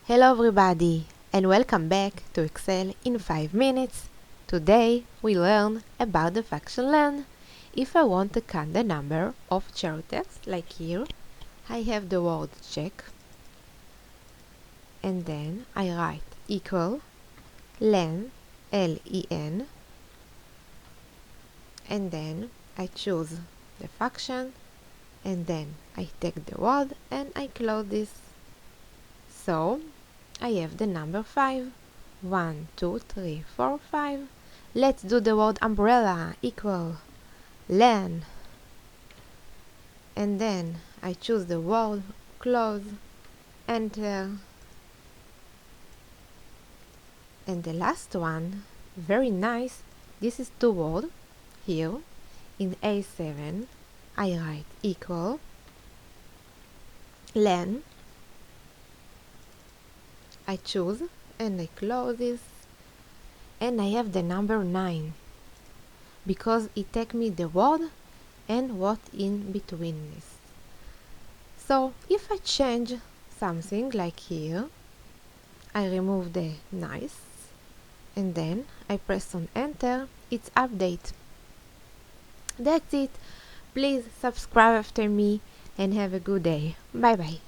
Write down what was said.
Hello everybody and welcome back to Excel in 5 minutes. Today we learn about the function len. If I want to count the number of cherry text, like here, I have the word check and then I write equal len, L-E-N, and then I choose the function and then I take the word and I close this. So I have the number 5. 1, 2, 3, 4, 5. Let's do the word umbrella equal len. And then I choose the word, close, enter. And the last one, very nice, this is two words here. In A7 I write equal len. I choose and I close this and I have the number 9 because it takes me the word and what in between this. So if I change something like here, I remove the nice and then I press on enter, it's update. That's it. Please subscribe after me and have a good day. Bye bye.